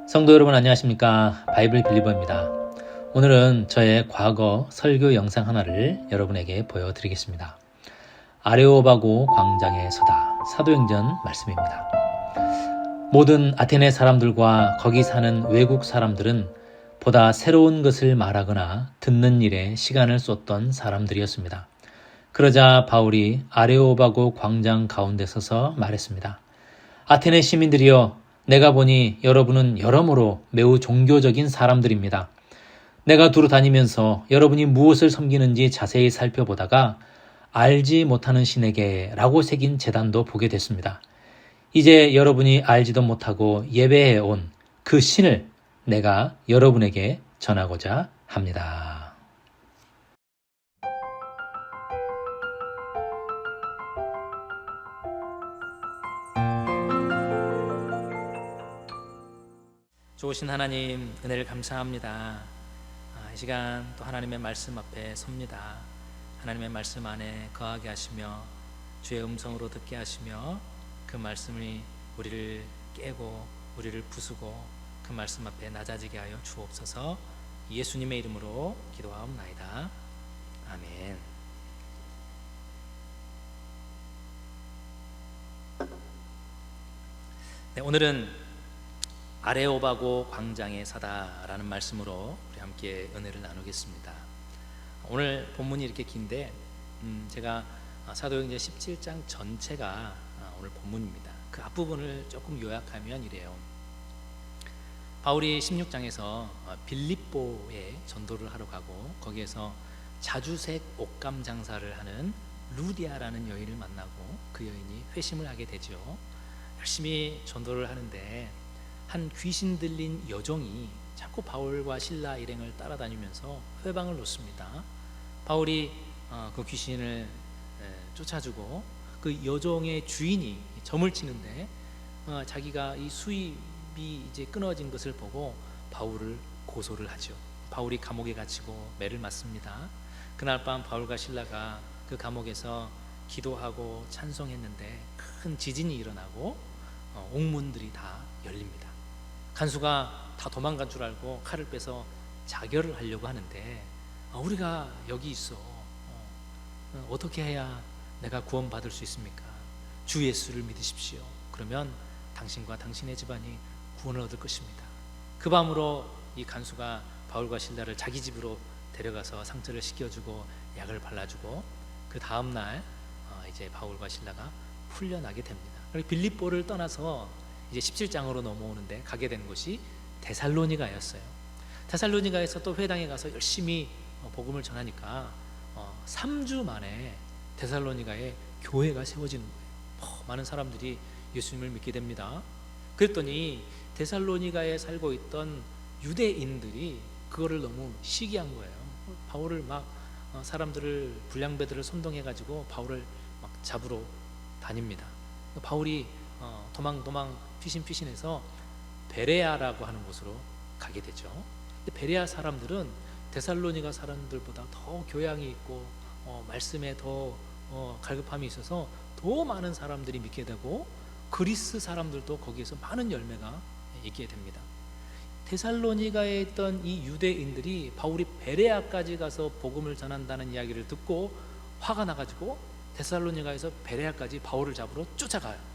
성도 여러분 안녕하십니까? 바이블 빌리버입니다. 오늘은 저의 과거 설교 영상 하나를 여러분에게 보여드리겠습니다. 아레오바고 광장에 서다 사도행전 말씀입니다. 모든 아테네 사람들과 거기 사는 외국 사람들은 보다 새로운 것을 말하거나 듣는 일에 시간을 쏟던 사람들이었습니다. 그러자 바울이 아레오바고 광장 가운데 서서 말했습니다. 아테네 시민들이여, 내가 보니 여러분은 여러모로 매우 종교적인 사람들입니다. 내가 두루 다니면서 여러분이 무엇을 섬기는지 자세히 살펴보다가 알지 못하는 신에게 라고 새긴 제단도 보게 됐습니다. 이제 여러분이 알지도 못하고 예배해 온 그 신을 내가 여러분에게 전하고자 합니다. 좋으신 하나님, 은혜를 감사합니다. 이 시간 또 하나님의 말씀 앞에 섭니다. 하나님의 말씀 안에 거하게 하시며 주의 음성으로 듣게 하시며 그 말씀이 우리를 깨고 우리를 부수고 그 말씀 앞에 낮아지게 하여 주옵소서. 예수님의 이름으로 기도하옵나이다. 아멘. 네, 오늘은 아레오바고 광장에 서다라는 말씀으로 우리 함께 은혜를 나누겠습니다. 오늘 본문이 이렇게 긴데 제가 사도행전 17장 전체가 오늘 본문입니다. 그 앞부분을 조금 요약하면 이래요. 바울이 16장에서 빌립보에 전도를 하러 가고 거기에서 자주색 옷감 장사를 하는 루디아라는 여인을 만나고 그 여인이 회심을 하게 되죠. 열심히 전도를 하는데 한 귀신 들린 여종이 자꾸 바울과 실라 일행을 따라다니면서 회방을 놓습니다. 바울이 그 귀신을 쫓아주고 그 여종의 주인이 점을 치는데 자기가 이 수입이 이제 끊어진 것을 보고 바울을 고소를 하죠. 바울이 감옥에 갇히고 매를 맞습니다. 그날 밤 바울과 실라가 그 감옥에서 기도하고 찬송했는데 큰 지진이 일어나고 옥문들이 다 열립니다. 간수가 다 도망간 줄 알고 칼을 빼서 자결을 하려고 하는데 우리가 여기 있어. 어떻게 해야 내가 구원받을 수 있습니까? 주 예수를 믿으십시오. 그러면 당신과 당신의 집안이 구원을 얻을 것입니다. 그 밤으로 이 간수가 바울과 실라를 자기 집으로 데려가서 상처를 씻겨주고 약을 발라주고 그 다음날 이제 바울과 실라가 풀려나게 됩니다. 빌립보를 떠나서 이제 17장으로 넘어오는데 가게 된 곳이 데살로니가였어요. 데살로니가에서 또 회당에 가서 열심히 복음을 전하니까 3주 만에 데살로니가에 교회가 세워지는 거예요. 많은 사람들이 예수님을 믿게 됩니다. 그랬더니 데살로니가에 살고 있던 유대인들이 그거를 너무 시기한 거예요. 바울을 막 사람들을 불량배들을 선동해가지고 바울을 막 잡으러 다닙니다. 바울이 도망 피신해서 베레아라고 하는 곳으로 가게 되죠. 근데 베레아 사람들은 데살로니가 사람들보다 더 교양이 있고 말씀에 더 갈급함이 있어서 더 많은 사람들이 믿게 되고 그리스 사람들도 거기에서 많은 열매가 있게 됩니다. 데살로니가에 있던 이 유대인들이 바울이 베레아까지 가서 복음을 전한다는 이야기를 듣고 화가 나가지고 데살로니가에서 베레아까지 바울을 잡으러 쫓아가요.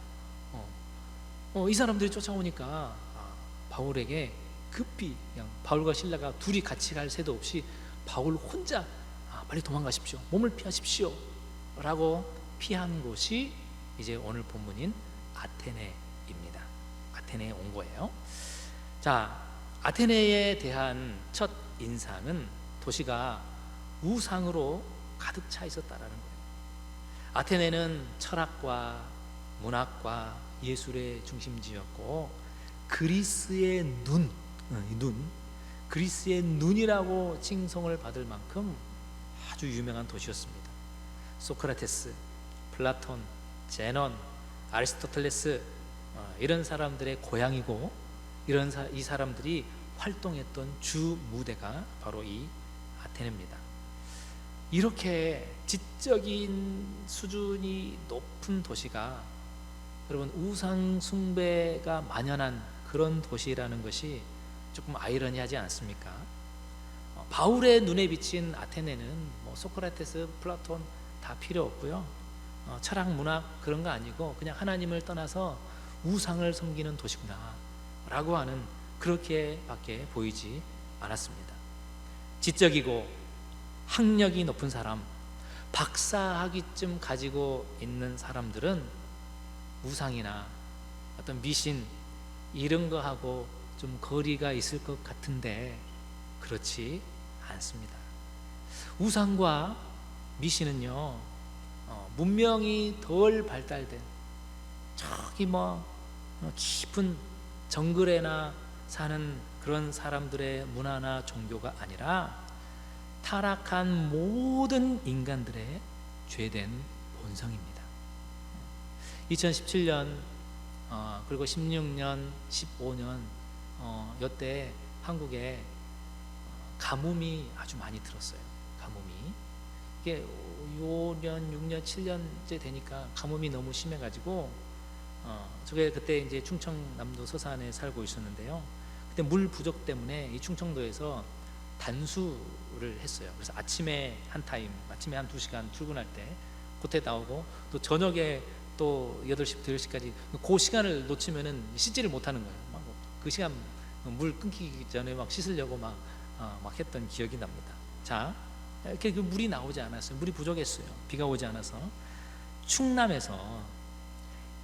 이 사람들이 쫓아오니까 바울에게 급히 그냥 바울과 실라가 둘이 같이 갈 새도 없이 바울 혼자 빨리 도망가십시오, 몸을 피하십시오 라고 피한 곳이 이제 오늘 본문인 아테네입니다. 아테네에 온 거예요. 자, 아테네에 대한 첫 인상은 도시가 우상으로 가득 차 있었다라는 거예요. 아테네는 철학과 문학과 예술의 중심지였고 그리스의 그리스의 눈이라고 칭송을 받을 만큼 아주 유명한 도시였습니다. 소크라테스, 플라톤, 제논, 아리스토텔레스 이런 사람들의 고향이고 이 사람들이 활동했던 주 무대가 바로 이 아테네입니다. 이렇게 지적인 수준이 높은 도시가 여러분 우상 숭배가 만연한 그런 도시라는 것이 조금 아이러니하지 않습니까? 바울의 눈에 비친 아테네는 뭐 소크라테스, 플라톤 다 필요 없고요. 철학, 문학 그런 거 아니고 그냥 하나님을 떠나서 우상을 섬기는 도시구나 라고 하는 그렇게밖에 보이지 않았습니다. 지적이고 학력이 높은 사람, 박사학위쯤 가지고 있는 사람들은 우상이나 어떤 미신 이런 거하고 좀 거리가 있을 것 같은데 그렇지 않습니다. 우상과 미신은요, 문명이 덜 발달된 저기 뭐 깊은 정글에나 사는 그런 사람들의 문화나 종교가 아니라 타락한 모든 인간들의 죄된 본성입니다. 2017년 그리고 16년, 15년 이때 한국에 가뭄이 아주 많이 들었어요. 가뭄이 이게 5년, 6년, 7년째 되니까 가뭄이 너무 심해가지고 저게 그때 이제 충청남도 서산에 살고 있었는데요. 그때 물 부족 때문에 이 충청도에서 단수를 했어요. 그래서 아침에 한 타임, 아침에 한 2시간 출근할 때 그때 나오고 또 저녁에 또 8시부터 10시까지 그 시간을 놓치면은 씻지를 못하는 거예요. 막 그 시간 물 끊기기 전에 막 씻으려고 막 했던 기억이 납니다. 자, 이렇게 그 물이 나오지 않았어요. 물이 부족했어요. 비가 오지 않아서. 충남에서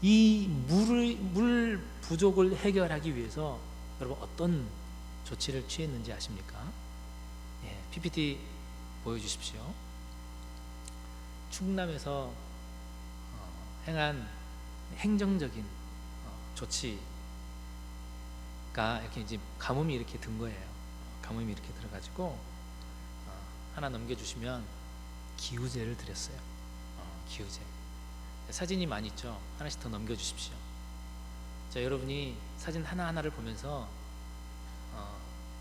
이 물 부족을 해결하기 위해서 여러분 어떤 조치를 취했는지 아십니까? 예, PPT 보여주십시오. 충남에서 행한 행정적인 조치가 이렇게 이제 가뭄이 이렇게 든 거예요. 가뭄이 이렇게 들어가지고 하나 넘겨주시면 기우제를 드렸어요. 기우제. 사진이 많이 있죠. 하나씩 더 넘겨주십시오. 자, 여러분이 사진 하나하나를 보면서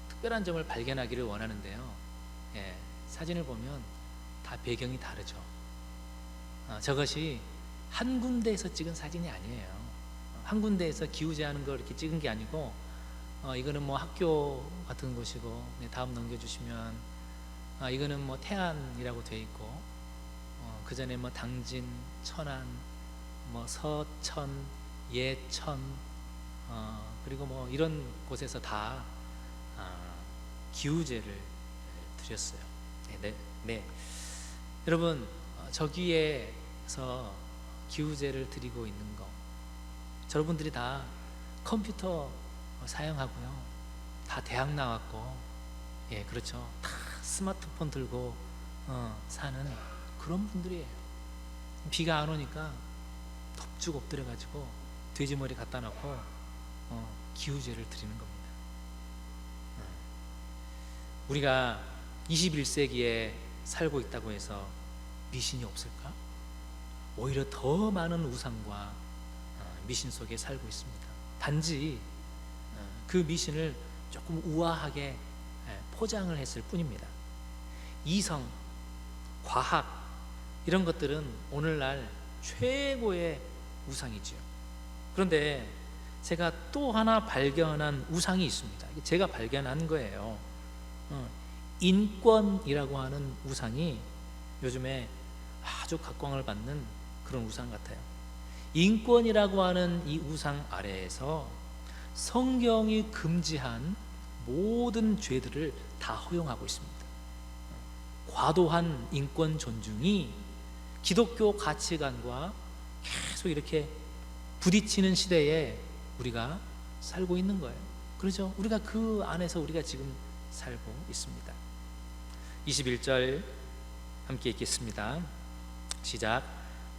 특별한 점을 발견하기를 원하는데요. 예, 사진을 보면 다 배경이 다르죠. 저것이 한 군데에서 찍은 사진이 아니에요. 한 군데에서 기우제하는 걸 이렇게 찍은 게 아니고 이거는 뭐 학교 같은 곳이고, 네, 다음 넘겨주시면 이거는 뭐 태안이라고 돼 있고, 그 전에 뭐 당진, 천안, 뭐 서천, 예천, 그리고 뭐 이런 곳에서 다 기우제를 드렸어요. 네. 여러분, 저기에서 기우제를 드리고 있는 거, 여러분들이 다 컴퓨터 사용하고요, 다 대학 나왔고, 예, 그렇죠. 다 스마트폰 들고 사는 그런 분들이에요. 비가 안 오니까 덥죽 엎드려가지고 돼지머리 갖다 놓고 기우제를 드리는 겁니다. 우리가 21세기에 살고 있다고 해서 미신이 없을까? 오히려 더 많은 우상과 미신 속에 살고 있습니다. 단지 그 미신을 조금 우아하게 포장을 했을 뿐입니다. 이성, 과학 이런 것들은 오늘날 최고의 우상이지요. 그런데 제가 또 하나 발견한 우상이 있습니다. 제가 발견한 거예요. 인권이라고 하는 우상이 요즘에 아주 각광을 받는 그런 우상 같아요. 인권이라고 하는 이 우상 아래에서 성경이 금지한 모든 죄들을 다 허용하고 있습니다. 과도한 인권 존중이 기독교 가치관과 계속 이렇게 부딪히는 시대에 우리가 살고 있는 거예요. 그렇죠? 우리가 그 안에서 우리가 지금 살고 있습니다. 21절 함께 읽겠습니다. 시작.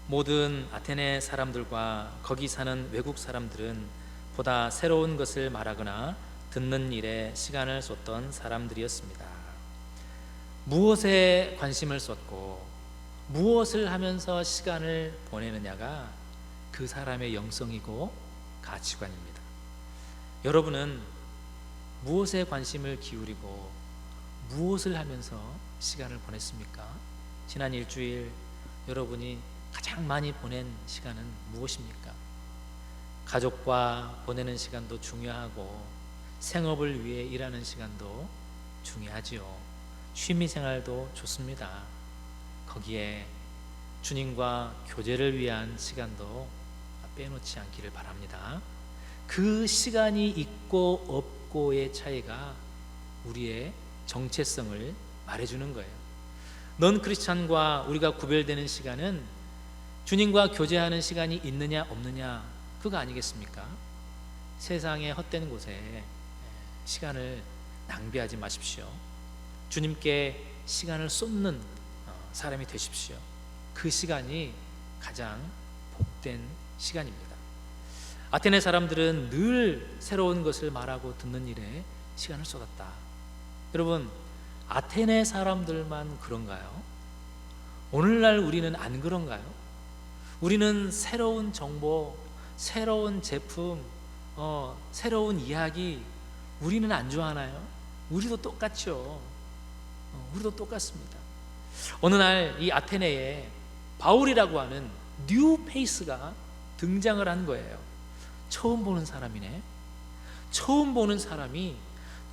모든 아테네 사람들과 거기 사는 외국 사람들은 보다 새로운 것을 말하거나 듣는 일에 시간을 쏟던 사람들이었습니다. 무엇에 관심을 쏟고 무엇을 하면서 시간을 보내느냐가 그 사람의 영성이고 가치관입니다. 여러분은 무엇에 관심을 기울이고 무엇을 하면서 시간을 보냈습니까? 지난 일주일 여러분이 가장 많이 보낸 시간은 무엇입니까? 가족과 보내는 시간도 중요하고 생업을 위해 일하는 시간도 중요하지요. 취미생활도 좋습니다. 거기에 주님과 교제를 위한 시간도 빼놓지 않기를 바랍니다. 그 시간이 있고 없고의 차이가 우리의 정체성을 말해주는 거예요. 넌 크리스찬과 우리가 구별되는 시간은 주님과 교제하는 시간이 있느냐 없느냐 그거 아니겠습니까? 세상의 헛된 곳에 시간을 낭비하지 마십시오. 주님께 시간을 쏟는 사람이 되십시오. 그 시간이 가장 복된 시간입니다. 아테네 사람들은 늘 새로운 것을 말하고 듣는 일에 시간을 쏟았다. 여러분, 아테네 사람들만 그런가요? 오늘날 우리는 안 그런가요? 우리는 새로운 정보, 새로운 제품, 새로운 이야기 우리는 안 좋아하나요? 우리도 똑같죠. 우리도 똑같습니다. 어느 날 이 아테네에 바울이라고 하는 뉴 페이스가 등장을 한 거예요. 처음 보는 사람이네. 처음 보는 사람이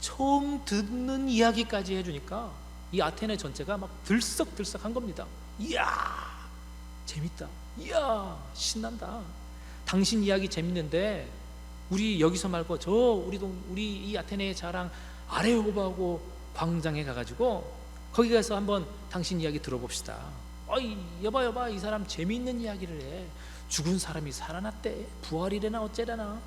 처음 듣는 이야기까지 해주니까 이 아테네 전체가 막 들썩들썩한 겁니다. 이야, 재밌다. 이야, 신난다. 당신 이야기 재밌는데 우리 여기서 말고 우리 이 아테네의 자랑 아레오바고 광장에 가가지고 거기 가서 한번 당신 이야기 들어봅시다. 어이, 여봐 이 사람 재미있는 이야기를 해. 죽은 사람이 살아났대. 부활이래나 어째라나.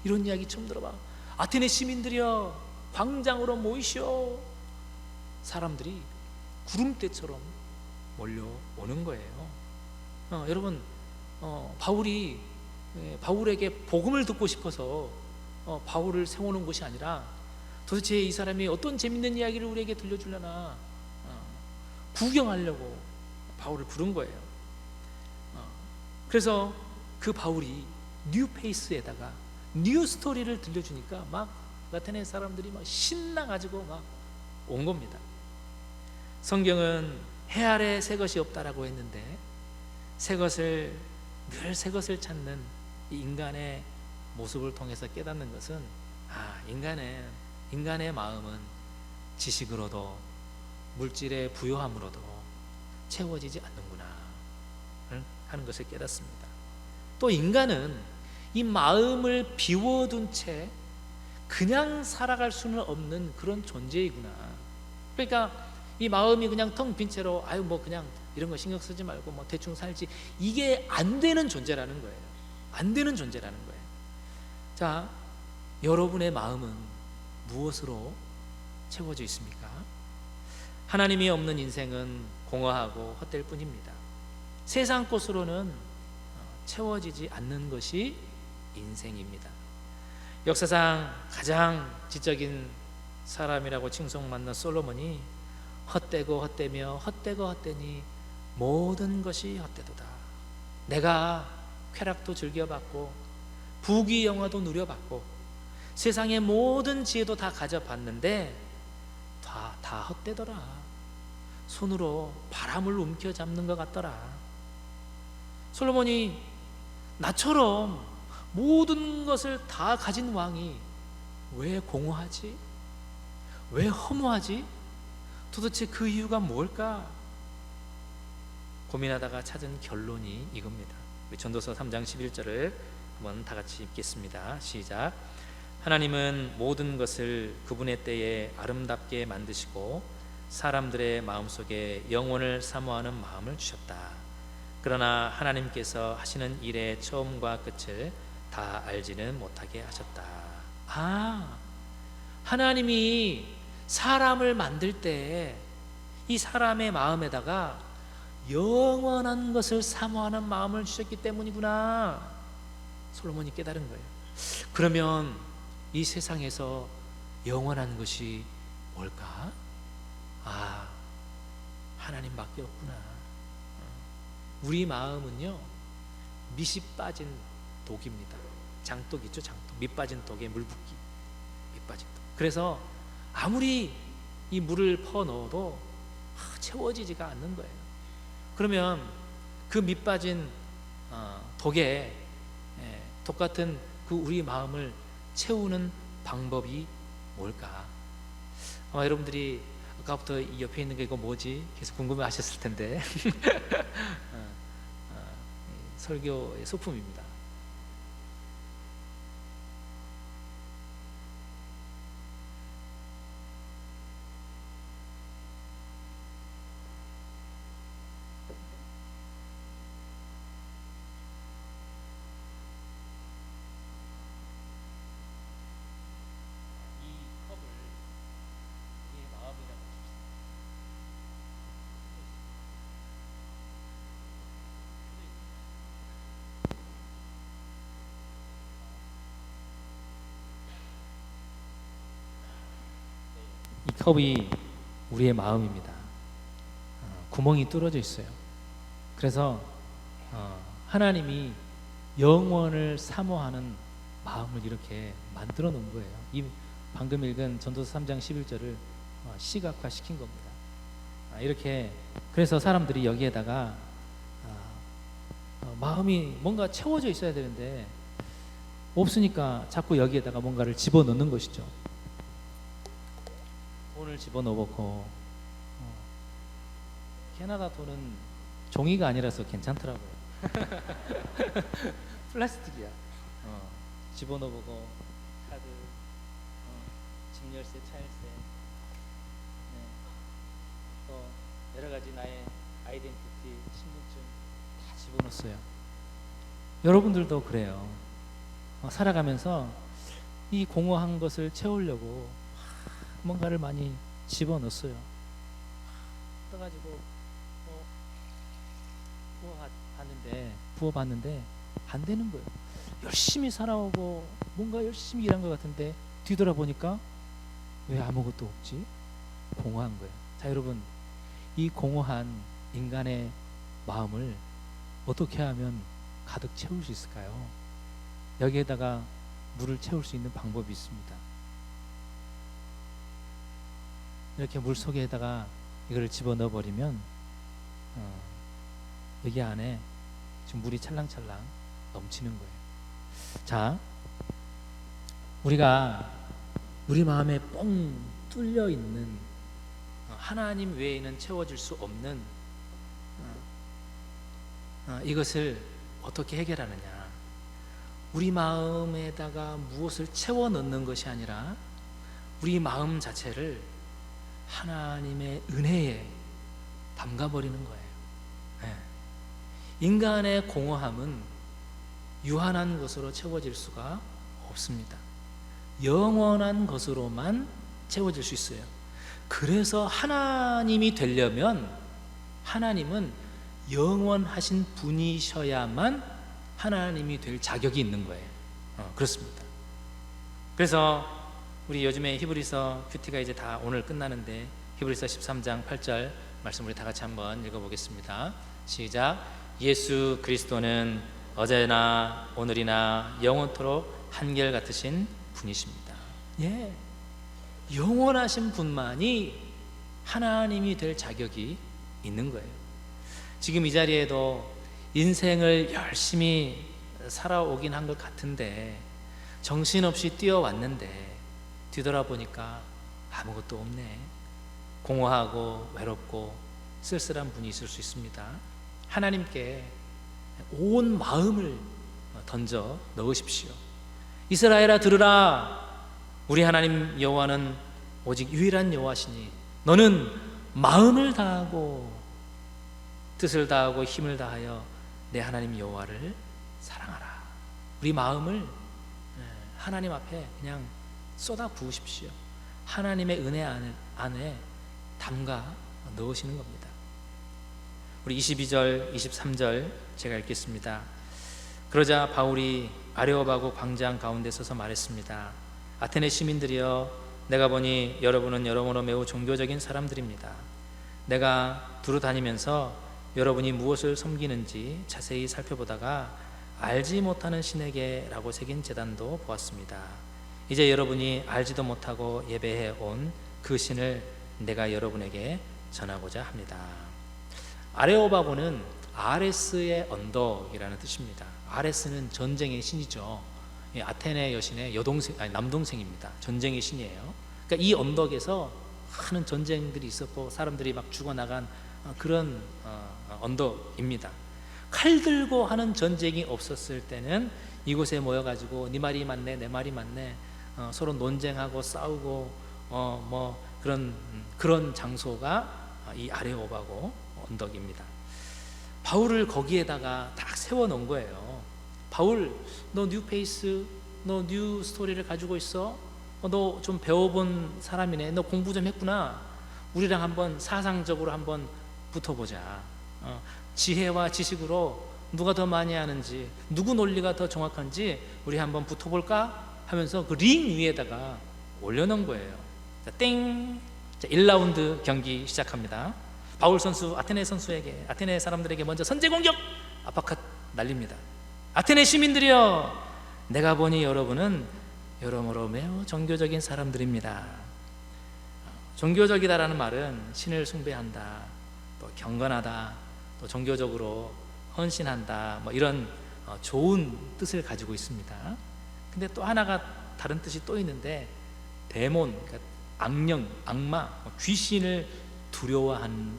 이런 이야기 처음 들어봐. 아테네 시민들이여, 광장으로 모이시오. 사람들이 구름대처럼 몰려오는 거예요. 여러분, 바울에게 복음을 듣고 싶어서 바울을 세워놓은 것이 아니라 도대체 이 사람이 어떤 재밌는 이야기를 우리에게 들려주려나 구경하려고 바울을 부른 거예요. 그래서 그 바울이 뉴 페이스에다가 뉴 스토리를 들려주니까 막 아테네 사람들이 막 신나가지고 막 온 겁니다. 성경은 해 아래 새 것이 없다라고 했는데 늘 새 것을 찾는 이 인간의 모습을 통해서 깨닫는 것은 인간의 마음은 지식으로도 물질의 부요함으로도 채워지지 않는구나 하는 것을 깨닫습니다. 또 인간은 이 마음을 비워둔 채 그냥 살아갈 수는 없는 그런 존재이구나. 그러니까 이 마음이 그냥 텅 빈 채로 그냥 이런 거 신경 쓰지 말고 대충 살지, 이게 안 되는 존재라는 거예요. 안 되는 존재라는 거예요. 자, 여러분의 마음은 무엇으로 채워져 있습니까? 하나님이 없는 인생은 공허하고 헛될 뿐입니다. 세상 것으로는 채워지지 않는 것이 인생입니다. 역사상 가장 지적인 사람이라고 칭송받는 솔로몬이 헛되고 헛되며 헛되고 헛되니 모든 것이 헛되도다. 내가 쾌락도 즐겨봤고 부귀영화도 누려봤고 세상의 모든 지혜도 다 가져봤는데 다 헛되더라. 손으로 바람을 움켜잡는 것 같더라. 솔로몬이 나처럼 모든 것을 다 가진 왕이 왜 공허하지? 왜 허무하지? 도대체 그 이유가 뭘까? 고민하다가 찾은 결론이 이겁니다. 우리 전도서 3장 11절을 한번 다 같이 읽겠습니다. 시작. 하나님은 모든 것을 그분의 때에 아름답게 만드시고 사람들의 마음속에 영원을 사모하는 마음을 주셨다. 그러나 하나님께서 하시는 일의 처음과 끝을 다 알지는 못하게 하셨다. 하나님이 사람을 만들 때 이 사람의 마음에다가 영원한 것을 사모하는 마음을 주셨기 때문이구나. 솔로몬이 깨달은 거예요. 그러면 이 세상에서 영원한 것이 뭘까? 하나님밖에 없구나. 우리 마음은요, 밑이 빠진 독입니다. 장독 있죠, 장독. 밑 빠진 독에 물 붓기. 밑 빠진 독. 그래서 아무리 이 물을 퍼 넣어도 채워지지가 않는 거예요. 그러면 그 밑 빠진 독에 똑같은 그 우리 마음을 채우는 방법이 뭘까? 아마 여러분들이 아까부터 이 옆에 있는 게 이거 뭐지? 계속 궁금해 하셨을 텐데 설교의 소품입니다. 이 컵이 우리의 마음입니다. 구멍이 뚫어져 있어요. 그래서 하나님이 영원을 사모하는 마음을 이렇게 만들어 놓은 거예요. 이 방금 읽은 전도서 3장 11절을 시각화 시킨 겁니다. 이렇게 그래서 사람들이 여기에다가 마음이 뭔가 채워져 있어야 되는데 없으니까 자꾸 여기에다가 뭔가를 집어넣는 것이죠. 돈을 집어넣고 캐나다 돈은 종이가 아니라서 괜찮더라고요. 플라스틱이야. 집어넣어보고 카드, 집 열쇠, 차 열쇠, 네. 또 여러 가지 나의 아이덴티티, 신분증 다 집어넣었어요. 여러분들도 그래요. 살아가면서 이 공허한 것을 채우려고 뭔가를 많이 집어넣었어요. 떠가지고 부어봤는데 안 되는 거예요. 열심히 살아오고 뭔가 열심히 일한 것 같은데 뒤돌아보니까 왜 아무것도 없지? 공허한 거예요. 자, 여러분, 이 공허한 인간의 마음을 어떻게 하면 가득 채울 수 있을까요? 여기에다가 물을 채울 수 있는 방법이 있습니다. 이렇게 물 속에다가 이거를 집어넣어 버리면 여기 안에 지금 물이 찰랑찰랑 넘치는 거예요. 자, 우리가 우리 마음에 뻥 뚫려 있는 하나님 외에는 채워질 수 없는 이것을 어떻게 해결하느냐? 우리 마음에다가 무엇을 채워 넣는 것이 아니라 우리 마음 자체를 하나님의 은혜에 담가버리는 거예요. 네. 인간의 공허함은 유한한 것으로 채워질 수가 없습니다. 영원한 것으로만 채워질 수 있어요. 그래서 하나님이 되려면 하나님은 영원하신 분이셔야만 하나님이 될 자격이 있는 거예요. 그렇습니다. 그래서 우리 요즘에 히브리서 큐티가 이제 다 오늘 끝나는데 히브리서 13장 8절 말씀 우리 다 같이 한번 읽어보겠습니다. 시작. 예수 그리스도는 어제나 오늘이나 영원토록 한결같으신 분이십니다. 예, 영원하신 분만이 하나님이 될 자격이 있는 거예요. 지금 이 자리에도 인생을 열심히 살아오긴 한 것 같은데 정신없이 뛰어왔는데 뒤돌아보니까 아무것도 없네. 공허하고 외롭고 쓸쓸한 분이 있을 수 있습니다. 하나님께 온 마음을 던져 넣으십시오. 이스라엘아 들으라. 우리 하나님 여호와는 오직 유일한 여호와시니 너는 마음을 다하고 뜻을 다하고 힘을 다하여 내 하나님 여호와를 사랑하라. 우리 마음을 하나님 앞에 그냥 쏟아 부으십시오. 하나님의 은혜 안에 담가 넣으시는 겁니다. 우리 22절, 23절 제가 읽겠습니다. 그러자 바울이 아레오바고 광장 가운데 서서 말했습니다. 아테네 시민들이여, 내가 보니 여러분은 여러모로 매우 종교적인 사람들입니다. 내가 두루 다니면서 여러분이 무엇을 섬기는지 자세히 살펴보다가 알지 못하는 신에게라고 새긴 제단도 보았습니다. 이제 여러분이 알지도 못하고 예배해 온 그 신을 내가 여러분에게 전하고자 합니다. 아레오바고는 아레스의 언덕이라는 뜻입니다. 아레스는 전쟁의 신이죠. 아테네 여신의 남동생입니다. 전쟁의 신이에요. 그러니까 이 언덕에서 많은 전쟁들이 있었고 사람들이 막 죽어나간 그런 언덕입니다. 칼 들고 하는 전쟁이 없었을 때는 이곳에 모여가지고 네 말이 맞네 내 말이 맞네 서로 논쟁하고 싸우고 뭐 그런 장소가 이 아레오바고 언덕입니다. 바울을 거기에다가 딱 세워놓은 거예요. 바울, 너 뉴페이스, 너 뉴스토리를 가지고 있어? 너 좀 배워본 사람이네. 너 공부 좀 했구나. 우리랑 한번 사상적으로 한번 붙어보자. 지혜와 지식으로 누가 더 많이 아는지, 누구 논리가 더 정확한지 우리 한번 붙어볼까? 하면서 그 링 위에다가 올려놓은 거예요. 자, 땡! 자, 1라운드 경기 시작합니다. 바울 선수 아테네 사람들에게 먼저 선제 공격! 아파컷 날립니다. 아테네 시민들이여, 내가 보니 여러분은 여러모로 매우 종교적인 사람들입니다. 종교적이다라는 말은 신을 숭배한다, 또 경건하다, 또 종교적으로 헌신한다, 뭐 이런 좋은 뜻을 가지고 있습니다. 근데 또 하나가 다른 뜻이 또 있는데, 데몬, 그러니까 악령, 악마, 귀신을 두려워하는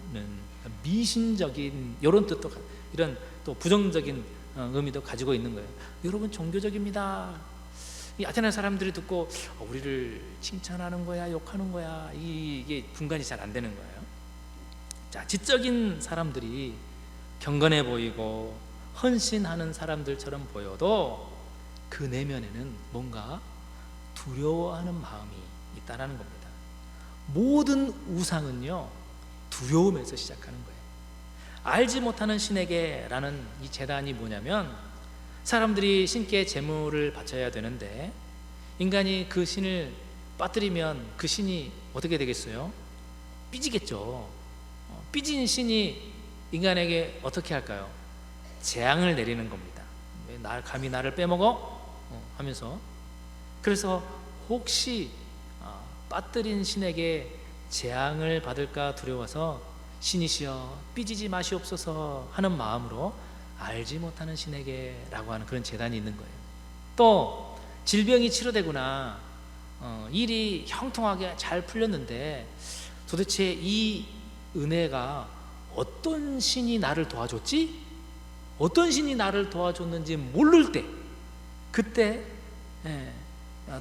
미신적인 이런 뜻도, 이런 또 부정적인 의미도 가지고 있는 거예요. 여러분 종교적입니다. 이 아테네 사람들이 듣고 우리를 칭찬하는 거야, 욕하는 거야, 이게 분간이 잘 안 되는 거예요. 자, 지적인 사람들이 경건해 보이고 헌신하는 사람들처럼 보여도 그 내면에는 뭔가 두려워하는 마음이 있다라는 겁니다. 모든 우상은요, 두려움에서 시작하는 거예요. 알지 못하는 신에게라는 이 제단이 뭐냐면, 사람들이 신께 제물을 바쳐야 되는데 인간이 그 신을 빠뜨리면 그 신이 어떻게 되겠어요? 삐지겠죠. 삐진 신이 인간에게 어떻게 할까요? 재앙을 내리는 겁니다. 왜 감히 나를 빼먹어? 하면서. 그래서 혹시 빠뜨린 신에게 재앙을 받을까 두려워서 신이시여 삐지지 마시옵소서 하는 마음으로 알지 못하는 신에게 라고 하는 그런 제단이 있는 거예요. 또 질병이 치료되거나 일이 형통하게 잘 풀렸는데 도대체 이 은혜가 어떤 신이 나를 도와줬지? 어떤 신이 나를 도와줬는지 모를 때, 그때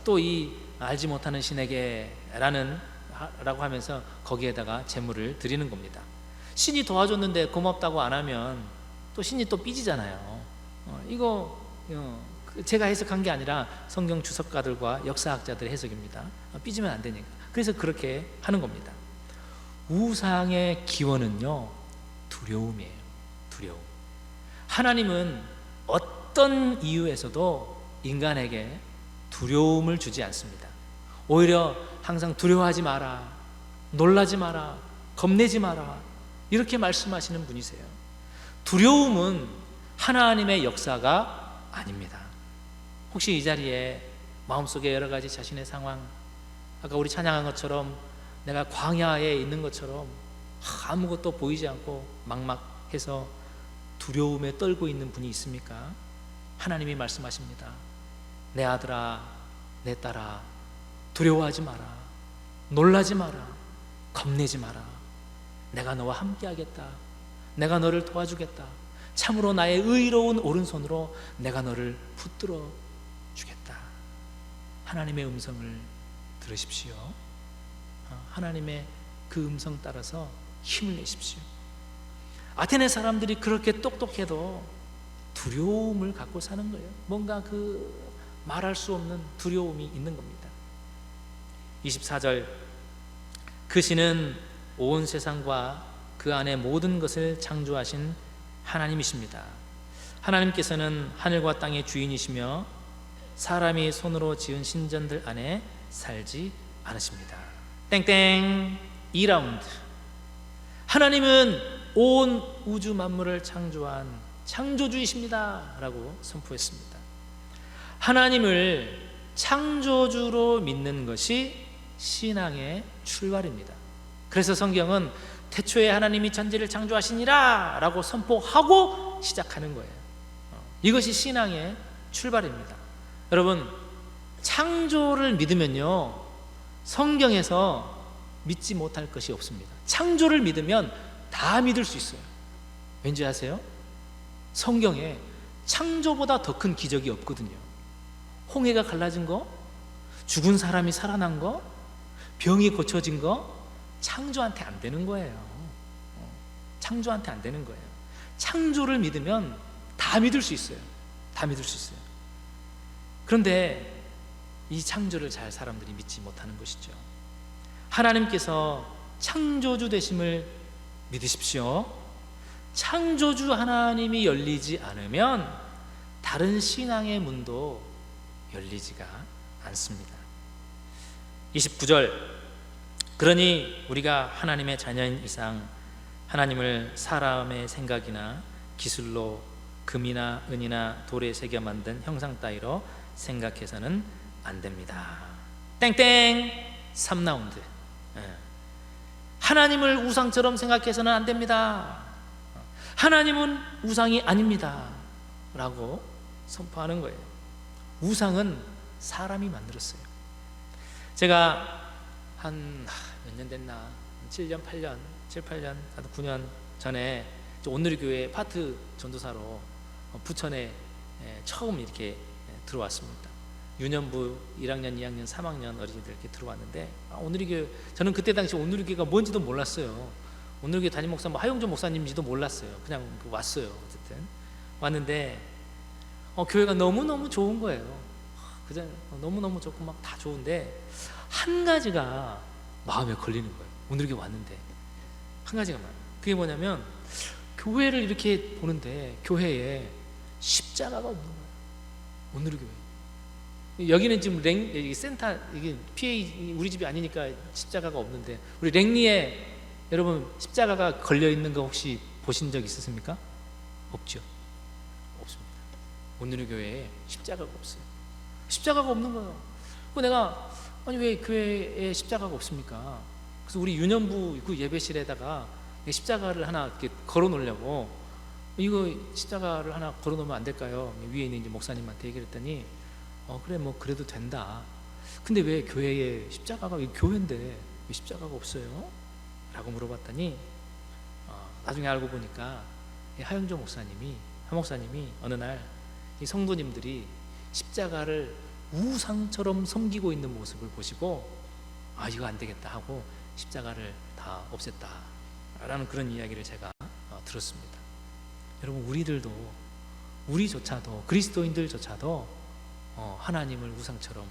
또 이 알지 못하는 신에게 라고 하면서 거기에다가 제물을 드리는 겁니다. 신이 도와줬는데 고맙다고 안 하면 또 신이 또 삐지잖아요. 이거 제가 해석한 게 아니라 성경 주석가들과 역사학자들의 해석입니다. 삐지면 안 되니까. 그래서 그렇게 하는 겁니다. 우상의 기원은요, 두려움이에요. 두려움. 하나님은 어떤 이유에서도 인간에게 두려움을 주지 않습니다. 오히려 항상 두려워하지 마라, 놀라지 마라, 겁내지 마라, 이렇게 말씀하시는 분이세요. 두려움은 하나님의 역사가 아닙니다. 혹시 이 자리에 마음속에 여러 가지 자신의 상황, 아까 우리 찬양한 것처럼 내가 광야에 있는 것처럼 아무것도 보이지 않고 막막해서 두려움에 떨고 있는 분이 있습니까? 하나님이 말씀하십니다. 내 아들아, 내 딸아, 두려워하지 마라, 놀라지 마라, 겁내지 마라. 내가 너와 함께 하겠다. 내가 너를 도와주겠다. 참으로 나의 의로운 오른손으로 내가 너를 붙들어 주겠다. 하나님의 음성을 들으십시오. 하나님의 그 음성 따라서 힘을 내십시오. 아테네 사람들이 그렇게 똑똑해도 두려움을 갖고 사는 거예요. 뭔가 그 말할 수 없는 두려움이 있는 겁니다. 24절, 그 신은 온 세상과 그 안에 모든 것을 창조하신 하나님이십니다. 하나님께서는 하늘과 땅의 주인이시며 사람이 손으로 지은 신전들 안에 살지 않으십니다. 땡땡. 2라운드. 하나님은 온 우주 만물을 창조한 창조주이십니다 라고 선포했습니다. 하나님을 창조주로 믿는 것이 신앙의 출발입니다. 그래서 성경은 태초에 하나님이 천지를 창조하시니라 라고 선포하고 시작하는 거예요. 이것이 신앙의 출발입니다. 여러분, 창조를 믿으면요, 성경에서 믿지 못할 것이 없습니다. 창조를 믿으면 다 믿을 수 있어요. 왠지 아세요? 성경에 창조보다 더 큰 기적이 없거든요. 홍해가 갈라진 거, 죽은 사람이 살아난 거, 병이 고쳐진 거, 창조한테 안 되는 거예요. 창조한테 안 되는 거예요. 창조를 믿으면 다 믿을 수 있어요. 다 믿을 수 있어요. 그런데 이 창조를 잘 사람들이 믿지 못하는 것이죠. 하나님께서 창조주 되심을 믿으십시오. 창조주 하나님이 열리지 않으면 다른 신앙의 문도 열리지가 않습니다. 29절, 그러니 우리가 하나님의 자녀인 이상 하나님을 사람의 생각이나 기술로 금이나 은이나 돌에 새겨 만든 형상 따위로 생각해서는 안 됩니다. 땡땡 3라운드. 하나님을 우상처럼 생각해서는 안 됩니다. 하나님은 우상이 아닙니다 라고 선포하는 거예요. 우상은 사람이 만들었어요. 제가 한 몇 년 됐나, 7년, 8년, 7, 8년, 9년 전에 온누리교회 파트 전도사로 부천에 처음 이렇게 들어왔습니다. 유년부 1학년, 2학년, 3학년 어린이들 이렇게 들어왔는데, 온누리교회, 저는 그때 당시 온누리교회가 뭔지도 몰랐어요. 온누리교회 담임 목사, 하용조 목사님인지도 몰랐어요. 그냥 왔어요. 어쨌든 왔는데 교회가 너무너무 좋은 거예요. 그냥 너무너무 좋고 막 다 좋은데 한 가지가 마음에 걸리는 거예요. 온누리교회 왔는데 한 가지가 그게 뭐냐면, 교회를 이렇게 보는데 교회에 십자가가 없는 거예요. 온누리교회. 여기는 지금 센터, 이게 PA 우리 집이 아니니까 십자가가 없는데, 우리 랭리에 여러분 십자가가 걸려 있는 거 혹시 보신 적 있으십니까? 없죠. 없습니다. 온누리교회에 십자가가 없어요. 십자가가 없는 거예요. 그래서 내가, 아니 왜 교회에 십자가가 없습니까? 그래서 우리 유년부 그 예배실에다가 십자가를 하나 이렇게 걸어 놓으려고, 이거 십자가를 하나 걸어 놓으면 안 될까요? 위에 있는 이제 목사님한테 얘기를 했더니 그래 뭐 그래도 된다. 근데 왜 교회에 십자가가, 교회인데 왜 십자가가 없어요? 라고 물어봤더니 나중에 알고 보니까 하영조 목사님이, 한 목사님이 어느 날 이 성도님들이 십자가를 우상처럼 섬기고 있는 모습을 보시고, 이거 안 되겠다 하고 십자가를 다 없앴다 라는 그런 이야기를 제가 들었습니다. 여러분, 우리조차도, 그리스도인들조차도 하나님을 우상처럼,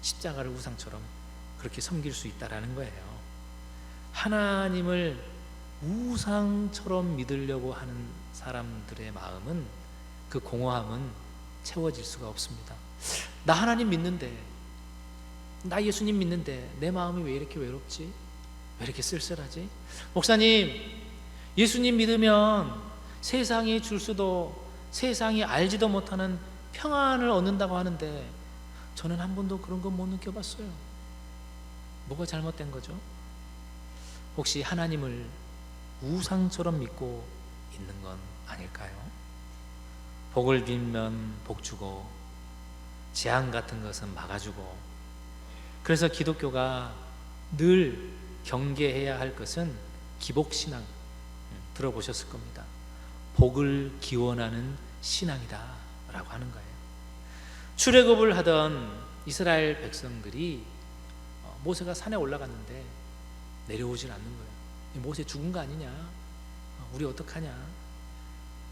십자가를 우상처럼 그렇게 섬길 수 있다라는 거예요. 하나님을 우상처럼 믿으려고 하는 사람들의 마음은, 그 공허함은 채워질 수가 없습니다. 나 하나님 믿는데, 나 예수님 믿는데 내 마음이 왜 이렇게 외롭지? 왜 이렇게 쓸쓸하지? 목사님, 예수님 믿으면 세상이 줄 수도, 세상이 알지도 못하는 평안을 얻는다고 하는데 저는 한 번도 그런 건 못 느껴봤어요. 뭐가 잘못된 거죠? 혹시 하나님을 우상처럼 믿고 있는 건 아닐까요? 복을 빌면 복 주고, 재앙 같은 것은 막아주고, 그래서 기독교가 늘 경계해야 할 것은 기복신앙, 들어보셨을 겁니다. 복을 기원하는 신앙이다 라고 하는 거예요. 출애굽을 하던 이스라엘 백성들이 모세가 산에 올라갔는데 내려오질 않는 거예요. 모세 죽은 거 아니냐, 우리 어떡하냐.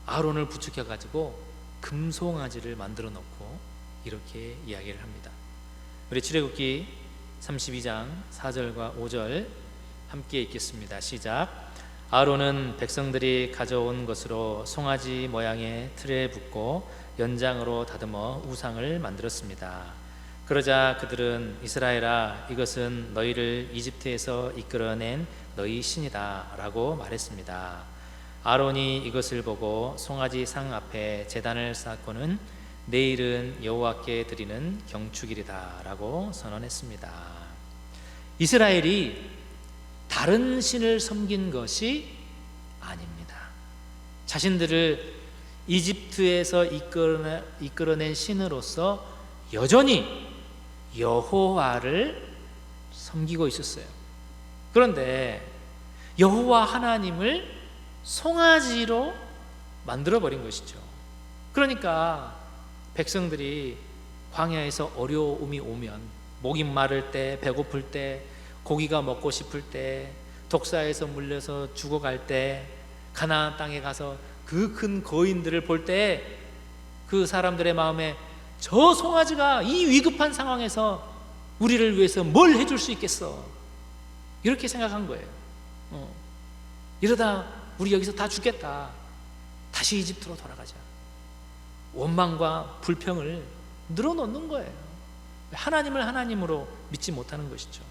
아론을 부축해 가지고 금송아지를 만들어 놓고 이렇게 이야기를 합니다. 우리 출애굽기 32장 4절과 5절 함께 읽겠습니다. 시작. 아론은 백성들이 가져온 것으로 송아지 모양의 틀에 붓고 연장으로 다듬어 우상을 만들었습니다. 그러자 그들은, 이스라엘아, 이것은 너희를 이집트에서 이끌어낸 너희 신이다 라고 말했습니다. 아론이 이것을 보고 송아지 상 앞에 제단을 쌓고는 내일은 여호와께 드리는 경축일이다 라고 선언했습니다. 이스라엘이 다른 신을 섬긴 것이 아닙니다. 자신들을 이집트에서 이끌어낸 신으로서 여전히 여호와를 섬기고 있었어요. 그런데 여호와 하나님을 송아지로 만들어버린 것이죠. 그러니까 백성들이 광야에서 어려움이 오면, 목이 마를 때, 배고플 때, 고기가 먹고 싶을 때, 독사에서 물려서 죽어갈 때, 가나안 땅에 가서 그 큰 거인들을 볼 때 그 사람들의 마음에 저 송아지가 이 위급한 상황에서 우리를 위해서 뭘 해줄 수 있겠어, 이렇게 생각한 거예요. 이러다 우리 여기서 다 죽겠다, 다시 이집트로 돌아가자. 원망과 불평을 늘어놓는 거예요. 하나님을 하나님으로 믿지 못하는 것이죠.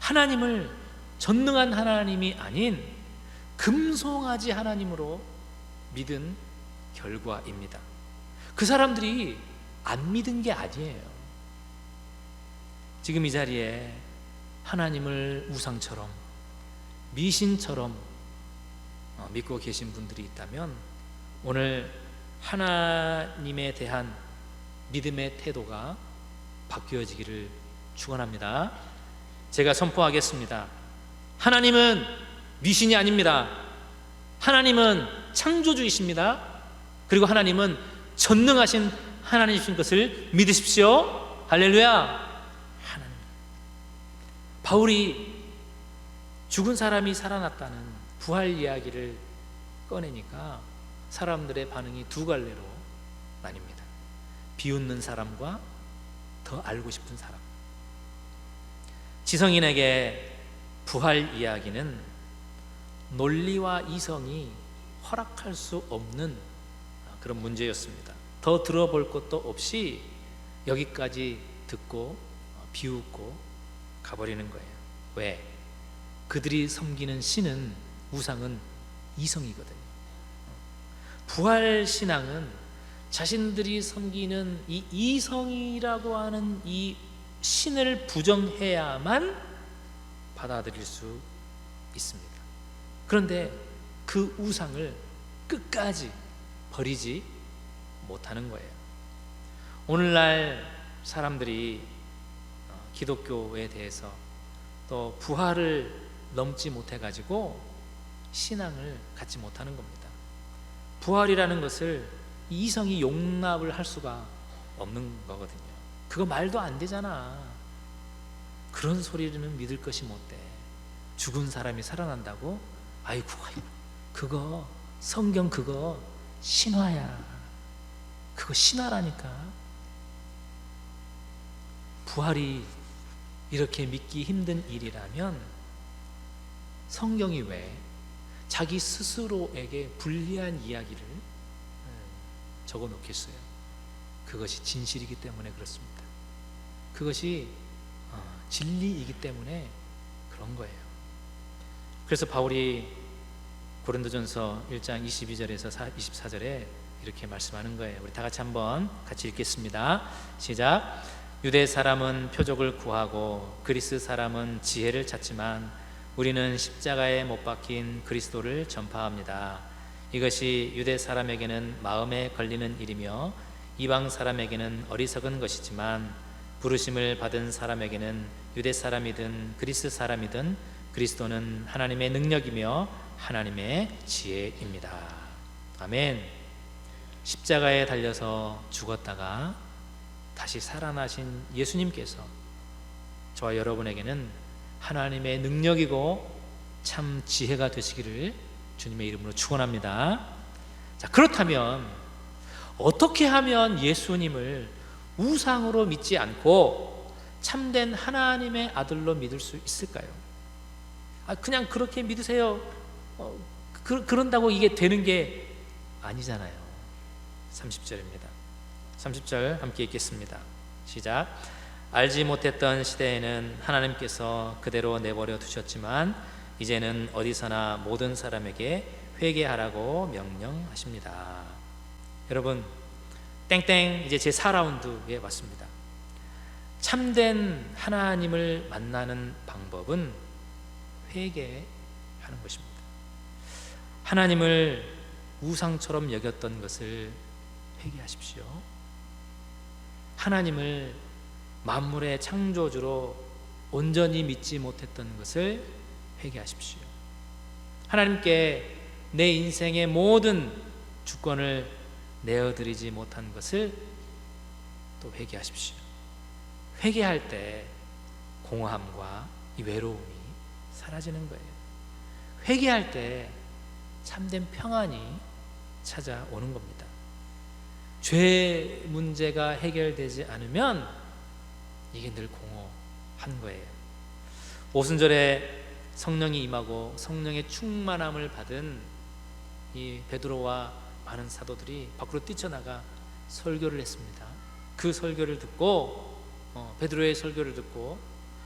하나님을 전능한 하나님이 아닌 금송아지 하나님으로 믿은 결과입니다. 그 사람들이 안 믿은 게 아니에요. 지금 이 자리에 하나님을 우상처럼, 미신처럼 믿고 계신 분들이 있다면 오늘 하나님에 대한 믿음의 태도가 바뀌어지기를 축원합니다. 제가 선포하겠습니다. 하나님은 미신이 아닙니다. 하나님은 창조주이십니다. 그리고 하나님은 전능하신 하나님이신 것을 믿으십시오. 할렐루야. 하나님. 바울이 죽은 사람이 살아났다는 부활 이야기를 꺼내니까 사람들의 반응이 두 갈래로 나뉩니다. 비웃는 사람과 더 알고 싶은 사람. 지성인에게 부활 이야기는 논리와 이성이 허락할 수 없는 그런 문제였습니다. 더 들어볼 것도 없이 여기까지 듣고 비웃고 가버리는 거예요. 왜? 그들이 섬기는 신은, 우상은 이성이거든요. 부활 신앙은 자신들이 섬기는 이 이성이라고 하는 이 신을 부정해야만 받아들일 수 있습니다. 그런데 그 우상을 끝까지 버리지 못하는 거예요. 오늘날 사람들이 기독교에 대해서 또 부활을 넘지 못해가지고 신앙을 갖지 못하는 겁니다. 부활이라는 것을 이성이 용납을 할 수가 없는 거거든요. 그거 말도 안 되잖아. 그런 소리는 믿을 것이 못돼. 죽은 사람이 살아난다고? 아이고, 그거 성경, 그거 신화야. 그거 신화라니까. 부활이 이렇게 믿기 힘든 일이라면 성경이 왜 자기 스스로에게 불리한 이야기를 적어 놓겠어요? 그것이 진실이기 때문에 그렇습니다. 그것이 진리이기 때문에 그런 거예요. 그래서 바울이 고린도전서 1장 22절에서 24절에 이렇게 말씀하는 거예요. 우리 다 같이 한번 같이 읽겠습니다. 시작. 유대 사람은 표적을 구하고 그리스 사람은 지혜를 찾지만 우리는 십자가에 못 박힌 그리스도를 전파합니다. 이것이 유대 사람에게는 마음에 걸리는 일이며 이방 사람에게는 어리석은 것이지만 부르심을 받은 사람에게는 유대 사람이든 그리스 사람이든 그리스도는 하나님의 능력이며 하나님의 지혜입니다. 아멘. 십자가에 달려서 죽었다가 다시 살아나신 예수님께서 저와 여러분에게는 하나님의 능력이고 참 지혜가 되시기를 주님의 이름으로 축원합니다. 자, 그렇다면 어떻게 하면 예수님을 우상으로 믿지 않고 참된 하나님의 아들로 믿을 수 있을까요? 그냥 그렇게 믿으세요. 그런다고 이게 되는 게 아니잖아요. 30절입니다. 30절 함께 읽겠습니다. 시작. 알지 못했던 시대에는 하나님께서 그대로 내버려 두셨지만 이제는 어디서나 모든 사람에게 회개하라고 명령하십니다. 여러분, 땡땡 이제 제 4라운드에 왔습니다. 참된 하나님을 만나는 방법은 회개하는 것입니다. 하나님을 우상처럼 여겼던 것을 회개하십시오. 하나님을 만물의 창조주로 온전히 믿지 못했던 것을 회개하십시오. 하나님께 내 인생의 모든 주권을 내어드리지 못한 것을 또 회개하십시오. 회개할 때 공허함과 이 외로움이 사라지는 거예요. 회개할 때 참된 평안이 찾아오는 겁니다. 죄 문제가 해결되지 않으면 이게 늘 공허한 거예요. 오순절에 성령이 임하고 성령의 충만함을 받은 이 베드로와 많은 사도들이 밖으로 뛰쳐나가 설교를 했습니다. 그 설교를 듣고 베드로의 설교를 듣고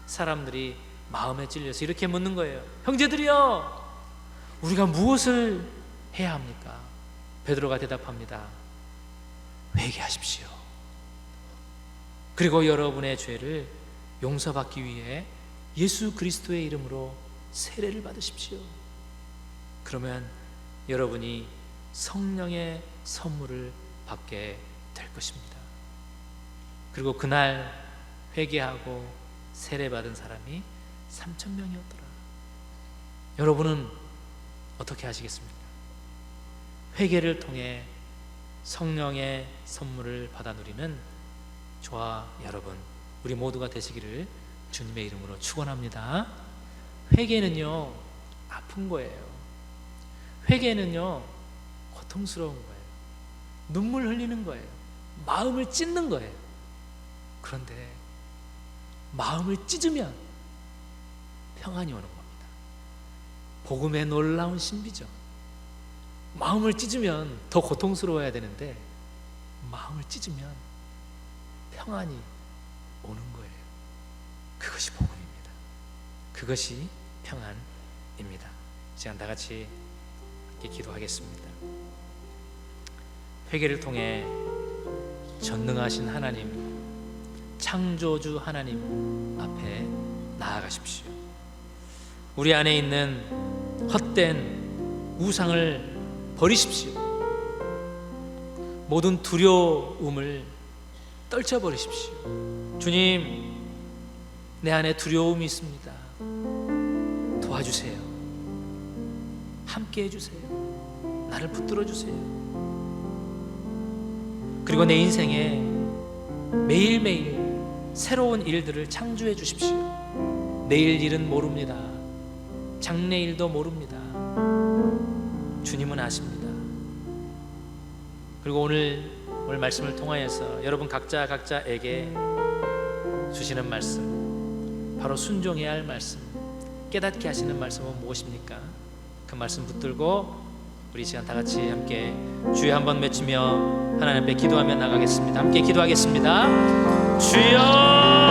사람들이 마음에 찔려서 이렇게 묻는 거예요. 형제들이여, 우리가 무엇을 해야 합니까? 베드로가 대답합니다. 회개하십시오. 그리고 여러분의 죄를 용서받기 위해 예수 그리스도의 이름으로 세례를 받으십시오. 그러면 여러분이 성령의 선물을 받게 될 것입니다. 그리고 그날 회개하고 세례받은 사람이 3,000명이었더라. 여러분은 어떻게 하시겠습니까? 회개를 통해 성령의 선물을 받아 누리는 저와 여러분, 우리 모두가 되시기를 주님의 이름으로 축원합니다. 회개는요, 아픈 거예요. 회개는요, 고통스러운 거예요. 눈물 흘리는 거예요. 마음을 찢는 거예요. 그런데 마음을 찢으면 평안이 오는 겁니다. 복음의 놀라운 신비죠. 마음을 찢으면 더 고통스러워야 되는데 마음을 찢으면 평안이 오는 거예요. 그것이 복음입니다. 그것이 평안입니다. 시간 다 같이 함께 기도하겠습니다. 회개를 통해 전능하신 하나님, 창조주 하나님 앞에 나아가십시오. 우리 안에 있는 헛된 우상을 버리십시오. 모든 두려움을 떨쳐버리십시오. 주님, 내 안에 두려움이 있습니다. 도와주세요. 함께 해주세요. 나를 붙들어 주세요. 그리고 내 인생에 매일매일 새로운 일들을 창조해 주십시오. 내일 일은 모릅니다. 장래일도 모릅니다. 주님은 아십니다. 그리고 오늘 말씀을 통하여서 여러분 각자에게 주시는 말씀, 바로 순종해야 할 말씀, 깨닫게 하시는 말씀은 무엇입니까? 그 말씀 붙들고 우리 시간 다 같이 함께 주여 한번 외치며 하나님 앞에 기도하며 나가겠습니다. 함께 기도하겠습니다. 주여!